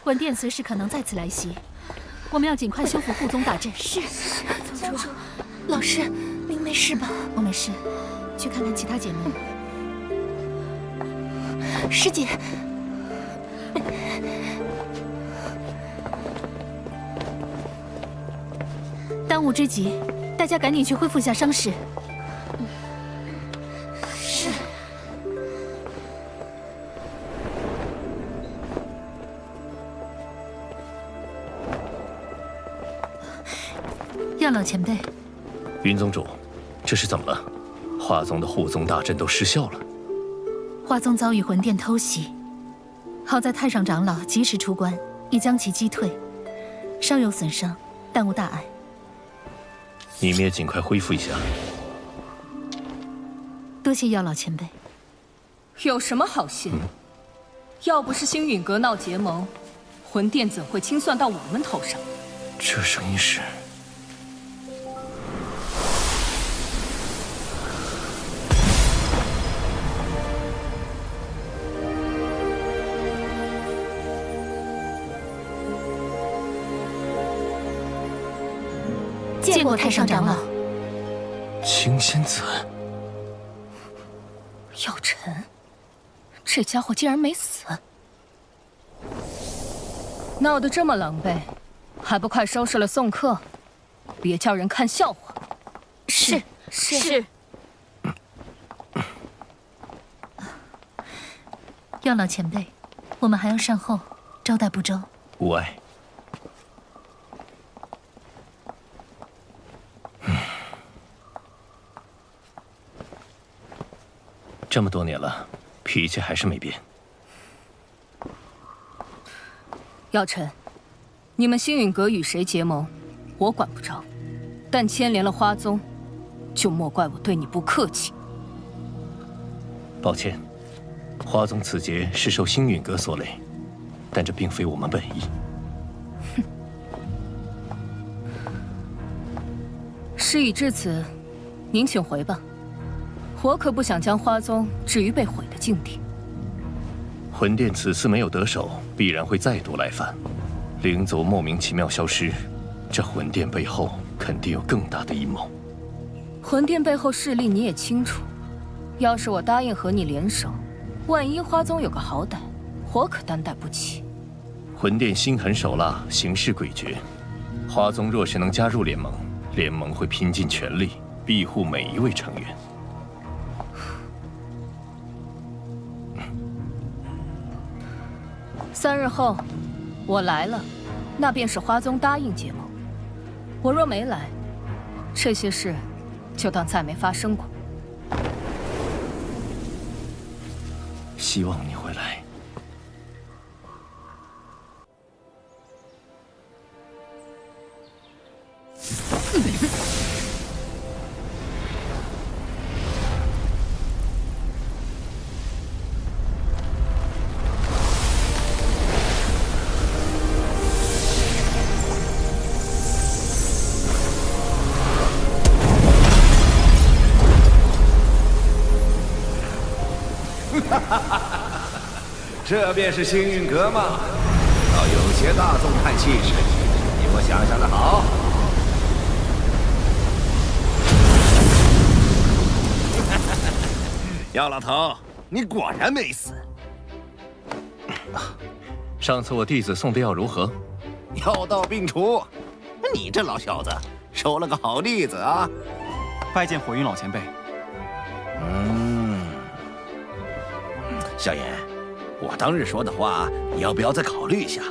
魂殿随时可能再次来袭，我们要尽快修复护宗大阵。是，宗主。老师，您没事吧？我没事，去看看其他姐妹。师姐。当务之急，大家赶紧去恢复一下伤势。是。药老前辈，云宗主，这是怎么了？华宗的护宗大阵都失效了。华宗遭遇魂殿偷袭，好在太上长老及时出关，已将其击退，稍有损伤，但无大碍。你们也尽快恢复一下。多谢药老前辈。有什么好谢？要不是星陨阁闹结盟，魂殿怎会清算到我们头上？这声音是……见过太上长老。青仙子。药尘，这家伙竟然没死！闹得这么狼狈，还不快收拾了送客，别叫人看笑话。是。药老前辈，我们还要善后，招待不周。无碍。这么多年了，脾气还是没变。药尘，你们星陨阁与谁结盟，我管不着，但牵连了花宗，就莫怪我对你不客气。抱歉，花宗此劫是受星陨阁所累，但这并非我们本意。哼，事已至此，您请回吧。我可不想将花宗置于被毁的境地。魂殿此次没有得手，必然会再度来犯。灵族莫名其妙消失，这魂殿背后肯定有更大的阴谋。魂殿背后势力你也清楚，要是我答应和你联手，万一花宗有个好歹，我可担待不起。魂殿心狠手辣，行事诡谲。花宗若是能加入联盟，联盟会拼尽全力庇护每一位成员。3日后，我来了，那便是花宗答应结盟。我若没来，这些事就当再没发生过。希望你会来。这便是星陨阁吗？倒有些大宗派气势，比我想象的好。药老头，你果然没死。上次我弟子送的药如何？药到病除。你这老小子收了个好弟子啊！拜见火云老前辈。萧炎，我当日说的话，你要不要再考虑一下？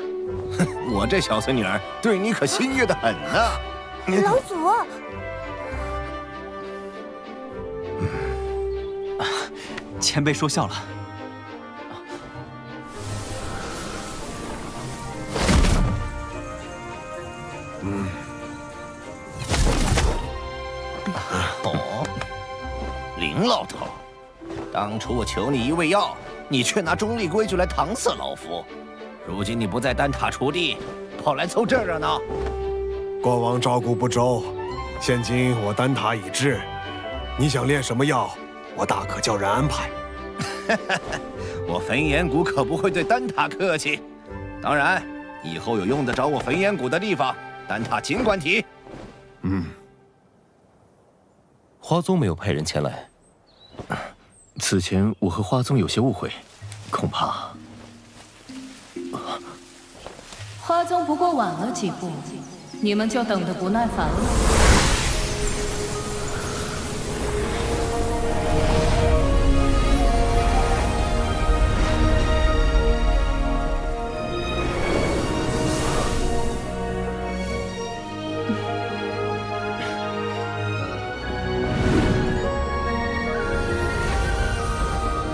我这小孙女儿对你可心悦得很呢。老祖，前辈说笑了。林老头，当初我求你一味药，你却拿中立规矩来搪塞老夫。如今你不在丹塔锄地，跑来凑这热闹。国王照顾不周，现今我丹塔已至，你想炼什么药，我大可叫人安排。我焚炎谷可不会对丹塔客气。当然，以后有用得着我焚炎谷的地方，丹塔尽管提。花宗没有派人前来。此前我和花宗有些误会，恐怕花宗不过晚了几步，你们就等得不耐烦了。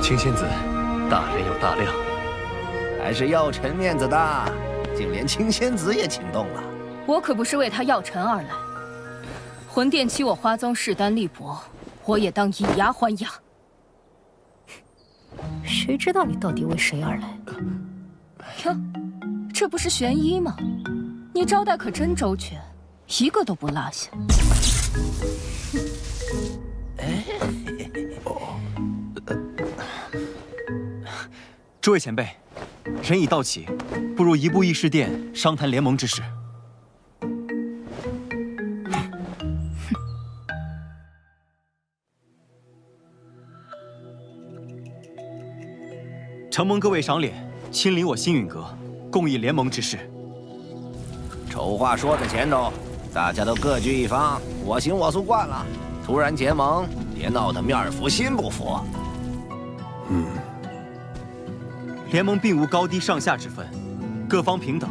青仙子，大人有大量，还是药尘面子大，竟连青仙子也请动了。我可不是为他药尘而来，魂殿欺我花宗势单力薄，我也当以牙还牙。谁知道你到底为谁而来？哟，这不是玄一吗？你招待可真周全，一个都不落下。诸位前辈，人已到齐，不如移步议事殿商谈联盟之事。承蒙各位赏脸，亲临我星陨阁，共议联盟之事。丑话说在前头，大家都各据一方，我行我素惯了，突然结盟，别闹得面服心不服。联盟并无高低上下之分，各方平等，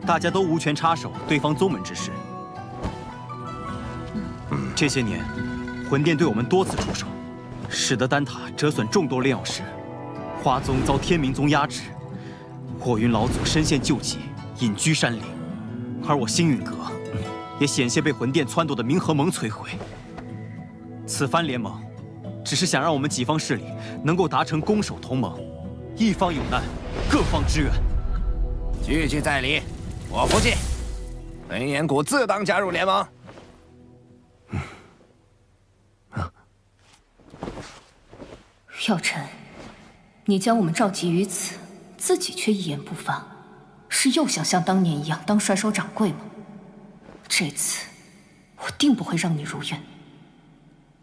大家都无权插手对方宗门之事。这些年，魂殿对我们多次出手，使得丹塔折损众多炼药师，花宗遭天明宗压制，火云老祖身陷旧疾，隐居山林，而我星陨阁也险些被魂殿撺掇的冥河盟摧毁。此番联盟，只是想让我们几方势力能够达成攻守同盟。一方有难，各方支援。句句在理，我服气。焚炎谷自当加入联盟。药尘，你将我们召集于此，自己却一言不发，是又想像当年一样当帅首掌柜吗？这次我定不会让你如愿。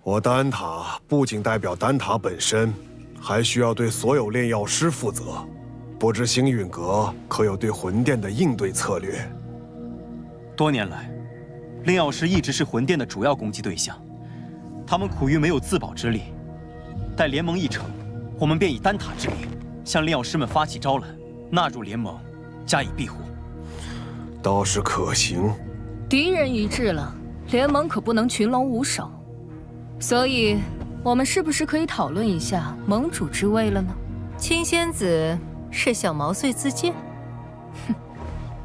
我丹塔不仅代表丹塔本身，还需要对所有炼药师负责。不知星陨阁可有对魂殿的应对策略？多年来，炼药师一直是魂殿的主要攻击对象，他们苦于没有自保之力。待联盟一成，我们便以丹塔之名，向炼药师们发起招揽，纳入联盟，加以庇护。倒是可行。敌人一致了，联盟可不能群龙无首。所以，我们是不是可以讨论一下盟主之位了呢？青仙子是想毛遂自荐？哼，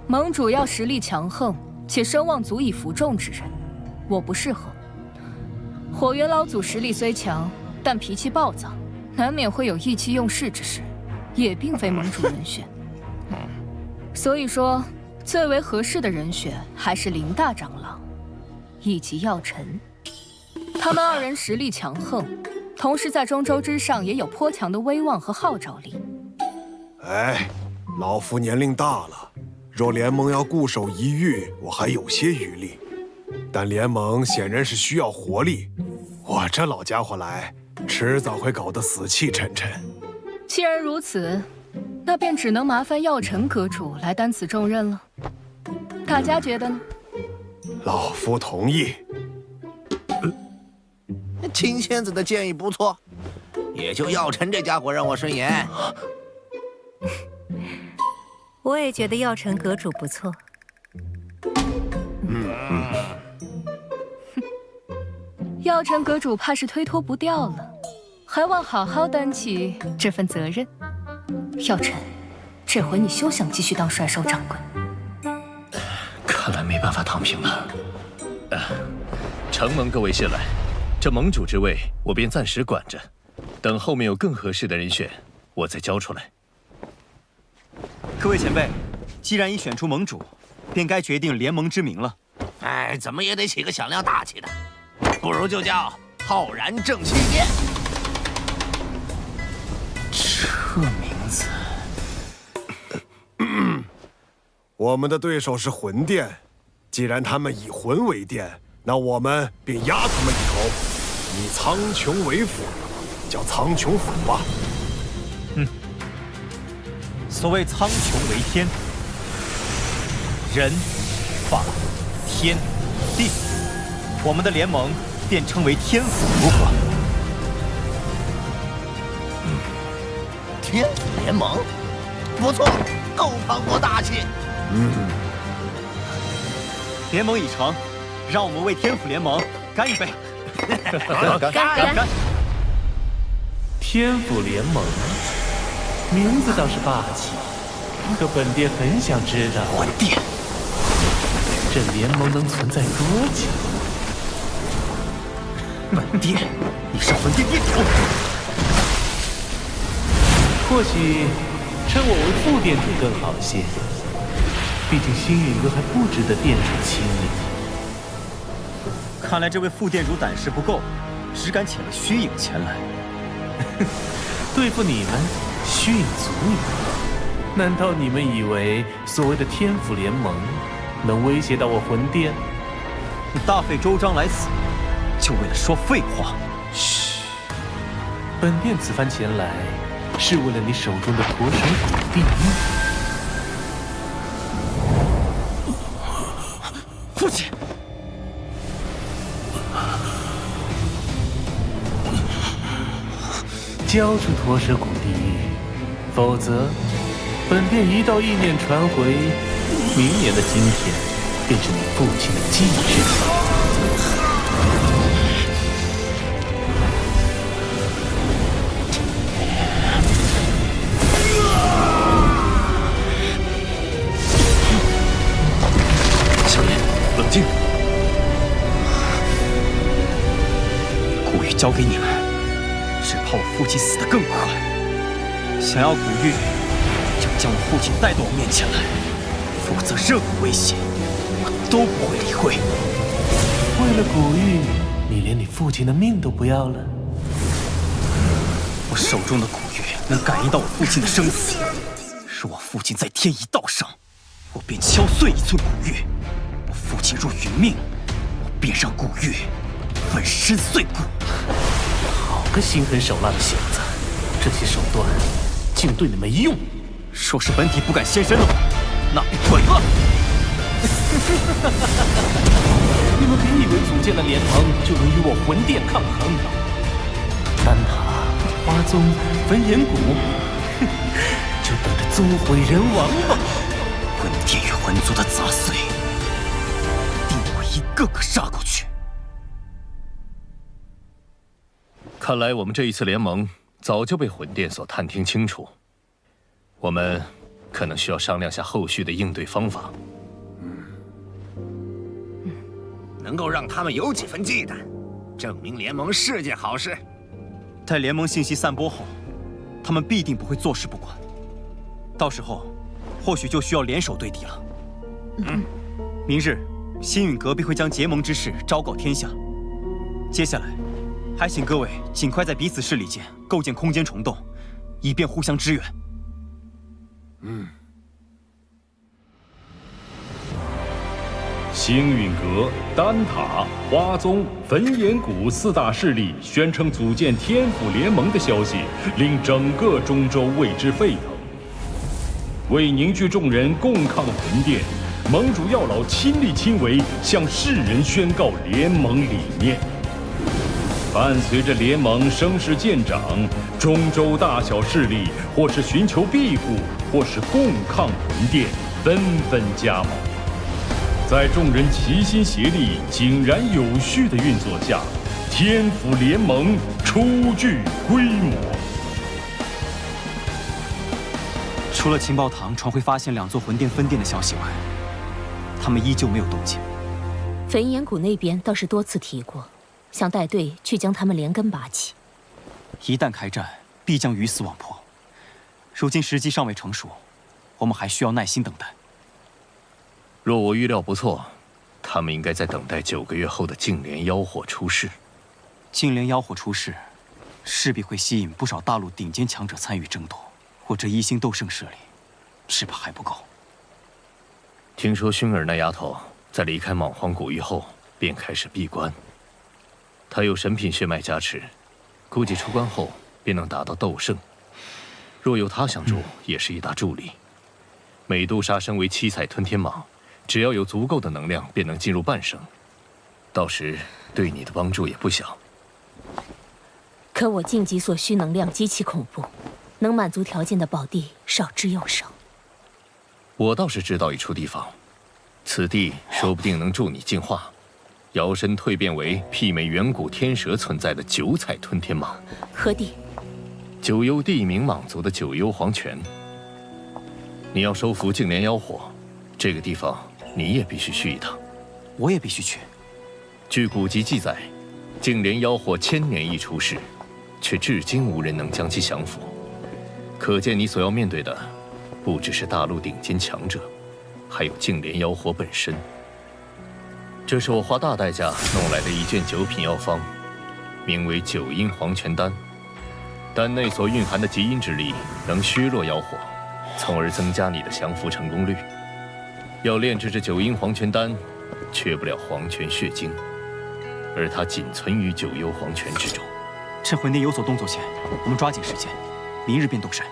盟主要实力强横且声望足以服众之人，我不适合。火元老祖实力虽强，但脾气暴躁，难免会有意气用事之事，也并非盟主人选。所以说，最为合适的人选还是林大长老以及药尘。他们二人实力强横，同时在中州之上也有颇强的威望和号召力。哎，老夫年龄大了，若联盟要固守一隅，我还有些余力。但联盟显然是需要活力，我这老家伙来，迟早会搞得死气沉沉。既然如此，那便只能麻烦药尘阁主来担此重任了。大家觉得呢？老夫同意。青仙子的建议不错，也就药尘这家伙让我顺眼。我也觉得药尘阁主不错。药尘阁主怕是推脱不掉了，还望好好担起这份责任。药尘，这回你休想继续当帅首掌柜。看来没办法躺平了。承蒙各位信赖，这盟主之位我便暂时管着，等后面有更合适的人选，我再交出来。各位前辈，既然已选出盟主，便该决定联盟之名了。哎，怎么也得起个响亮大气的，不如就叫浩然正气殿。这名字，我们的对手是魂殿，既然他们以魂为殿，那我们便压他们一头，以苍穹为辅，叫苍穹府吧。所谓苍穹为天，人、法、天、地，我们的联盟便称为天府，如何？天府联盟，不错，够磅礴大气。联盟已成，让我们为天府联盟干一杯！干！天府联盟，名字倒是霸气，可本殿很想知道，魂殿，这联盟能存在多久？本殿，你是魂殿殿主。或许称我为副殿主更好些，毕竟星陨阁还不值得殿主亲临。看来这位副殿主胆识不够，只敢遣了虚影前来。对付你们，虚影足矣。难道你们以为所谓的天府联盟能威胁到我魂殿？你大费周章来此，就为了说废话？嘘，本殿此番前来，是为了你手中的驼神古地狱。父亲，交出驼蛇谷地狱，否则本殿一道意念传回，明年的今天便是你父亲的忌日。小莲，冷静。古玉交给你们，只怕我父亲死得更快。想要古玉，就将我父亲带到我面前来，否则任何威胁，我都不会理会。为了古玉，你连你父亲的命都不要了？我手中的古玉能感应到我父亲的生死，若我父亲在天一道上，我便敲碎一寸古玉；我父亲若殒命，我便让古玉粉身碎骨。好个心狠手辣的小子，这些手段竟对你没用。若是本体不敢现身的话，那便毁了。你们别以为组建了联盟就能与我魂殿抗衡。丹塔、花宗、焚炎谷，就等着宗毁人亡吧！魂殿与魂族的杂碎，定会一个个杀过去。看来我们这一次联盟早就被魂殿所探听清楚，我们可能需要商量下后续的应对方法。能够让他们有几分忌惮，证明联盟是件好事。待联盟信息散播后，他们必定不会坐视不管。到时候，或许就需要联手对敌了。明日，星陨阁必会将结盟之事昭告天下。接下来，还请各位尽快在彼此势力间构建空间虫洞，以便互相支援。星陨阁、丹塔、花宗、焚炎谷四大势力宣称组建天府联盟的消息，令整个中州为之沸腾。为凝聚众人共抗魂殿，盟主药老亲力亲为向世人宣告联盟理念。伴随着联盟声势渐长，中州大小势力或是寻求庇护，或是共抗魂殿，纷纷加盟。在众人齐心协力、井然有序的运作下，天府联盟初具规模。除了情报堂传回发现2座魂殿分殿的消息外，他们依旧没有动静。焚炎谷那边倒是多次提过，想带队去将他们连根拔起。一旦开战，必将鱼死网破。如今时机尚未成熟，我们还需要耐心等待。若我预料不错，他们应该在等待9个月后的净莲妖火出世。净莲妖火出世，势必会吸引不少大陆顶尖强者参与争夺。我这一星斗圣势力，只怕还不够。听说薰儿那丫头在离开莽荒古域后便开始闭关，她有神品血脉加持，估计出关后便能达到斗圣。若有她相助，也是一大助力。美杜莎身为七彩吞天蟒，只要有足够的能量，便能进入半圣，到时对你的帮助也不小。可我晋级所需能量极其恐怖，能满足条件的宝地少之又少。我倒是知道一处地方，此地说不定能助你进化，摇身蜕变为媲美远古天蛇存在的九彩吞天蟒。何地？九幽地冥蟒族的九幽黄泉。你要收服净莲妖火，这个地方你也必须去一趟。我也必须去。据古籍记载，净莲妖火1000年一出世，却至今无人能将其降服。可见你所要面对的，不只是大陆顶尖强者，还有净莲妖火本身。这是我花大代价弄来的一卷9品药方，名为九阴黄泉丹。丹内所蕴含的极阴之力，能削弱妖火，从而增加你的降服成功率。要炼制这九阴黄泉丹，缺不了黄泉血晶，而它仅存于九幽黄泉之中。趁魂殿有所动作前，我们抓紧时间，明日便动身。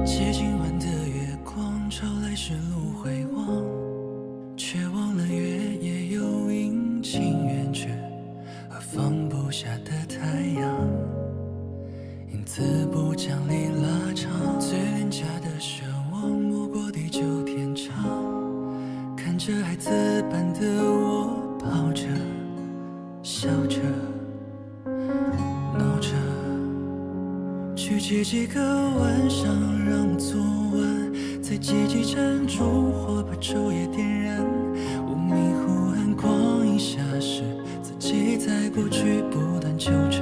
借今晚的月光，照来时路回望，却忘了月也有阴晴圆缺和放不下的太阳，因此不将离拉长，最廉价的奢望，莫过地久天长。看着孩子般的我，跑着，笑着，闹着。去接几个晚上，让昨晚在阶级站烛火把昼夜点燃。我迷糊暗光一下时，自己在过去不断纠缠，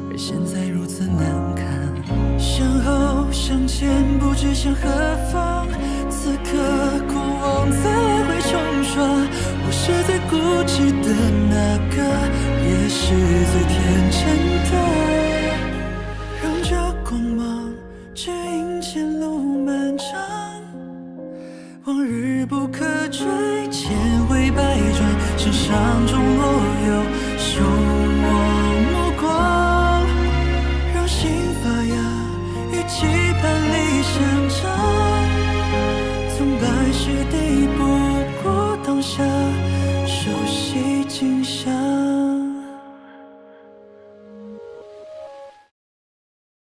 而现在如此难堪。向后向前，不知向何方。此刻过往在来回冲刷，我是最固执的那个，也是最天真的。